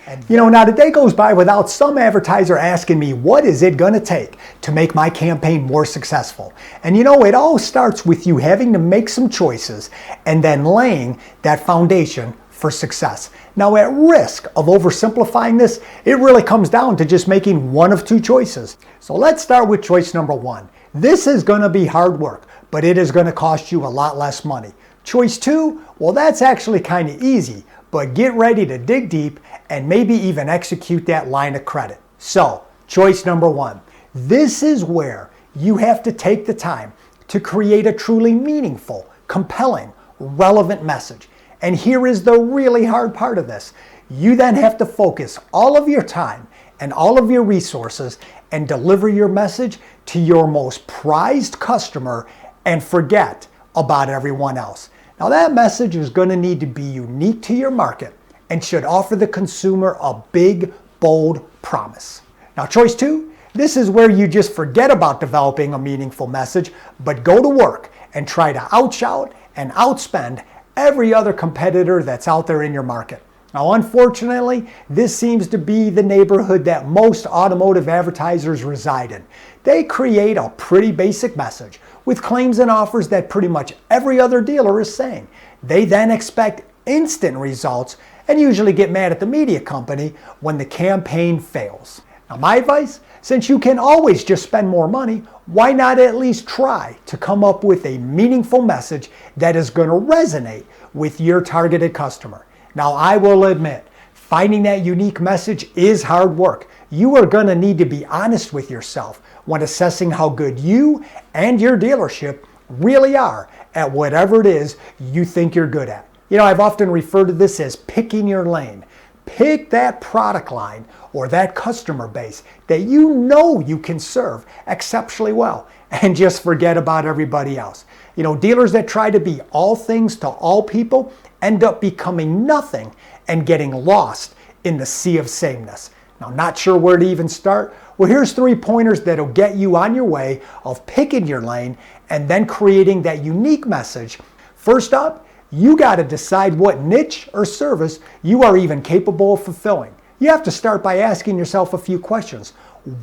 Now the day goes by without some advertiser asking me, what is it going to take to make my campaign more successful? And it all starts with you having to make some choices and then laying that foundation for success. Now, at risk of oversimplifying this, it really comes down to just making one of two choices. So let's start with choice number one. This is going to be hard work, but it is going to cost you a lot less money. Choice two, well, that's actually kind of easy, but get ready to dig deep and maybe even execute that line of credit. So, choice number one. This is where you have to take the time to create a truly meaningful, compelling, relevant message. And here is the really hard part of this. You then have to focus all of your time and all of your resources and deliver your message to your most prized customer and forget about everyone else. Now that message is going to need to be unique to your market and should offer the consumer a big, bold promise. Now choice two, this is where you just forget about developing a meaningful message, but go to work and try to outshout and outspend every other competitor that's out there in your market. Now, unfortunately, this seems to be the neighborhood that most automotive advertisers reside in. They create a pretty basic message with claims and offers that pretty much every other dealer is saying. They then expect instant results and usually get mad at the media company when the campaign fails. Now, my advice, since you can always just spend more money, why not at least try to come up with a meaningful message that is going to resonate with your targeted customer? Now, I will admit, finding that unique message is hard work. You are going to need to be honest with yourself when assessing how good you and your dealership really are at whatever it is you think you're good at. I've often referred to this as picking your lane. Pick that product line or that customer base that you can serve exceptionally well and just forget about everybody else. Dealers that try to be all things to all people end up becoming nothing and getting lost in the sea of sameness. Now, not sure where to even start? Well, here's 3 pointers that'll get you on your way of picking your lane and then creating that unique message. First up, you got to decide what niche or service you are even capable of fulfilling. You have to start by asking yourself a few questions.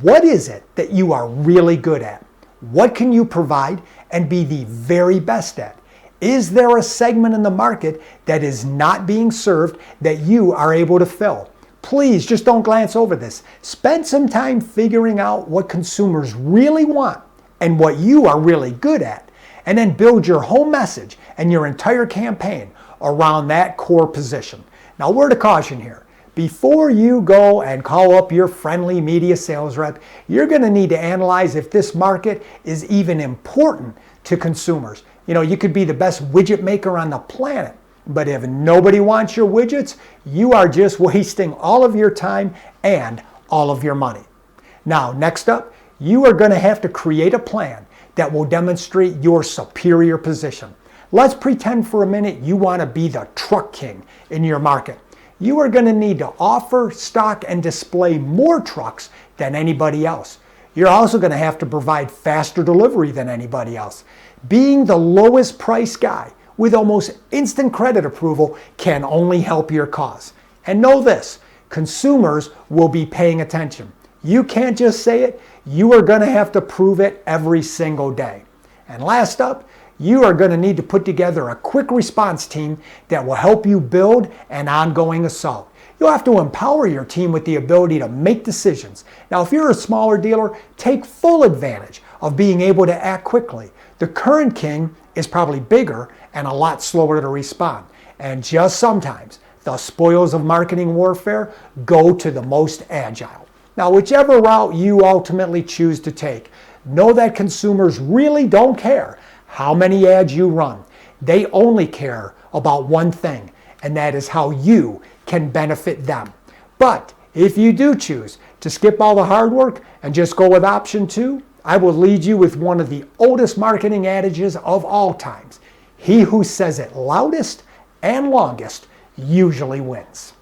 What is it that you are really good at? What can you provide and be the very best at? Is there a segment in the market that is not being served that you are able to fill? Please just don't glance over this. Spend some time figuring out what consumers really want and what you are really good at, and then build your whole message and your entire campaign around that core position. Now, word of caution here. Before you go and call up your friendly media sales rep, you're going to need to analyze if this market is even important to consumers. You could be the best widget maker on the planet, but if nobody wants your widgets, you are just wasting all of your time and all of your money. Now, next up, you are going to have to create a plan that will demonstrate your superior position. Let's pretend for a minute you want to be the truck king in your market. You are going to need to offer, stock, and display more trucks than anybody else. You're also going to have to provide faster delivery than anybody else. Being the lowest price guy with almost instant credit approval can only help your cause. And know this, consumers will be paying attention. You can't just say it, you are going to have to prove it every single day. And last up, you are going to need to put together a quick response team that will help you build an ongoing assault. You'll have to empower your team with the ability to make decisions. Now, if you're a smaller dealer, take full advantage of being able to act quickly. The current king is probably bigger and a lot slower to respond. And just sometimes, the spoils of marketing warfare go to the most agile. Now, whichever route you ultimately choose to take, know that consumers really don't care how many ads you run. They only care about one thing, and that is how you can benefit them. But if you do choose to skip all the hard work and just go with option 2, I will lead you with one of the oldest marketing adages of all times. He who says it loudest and longest usually wins.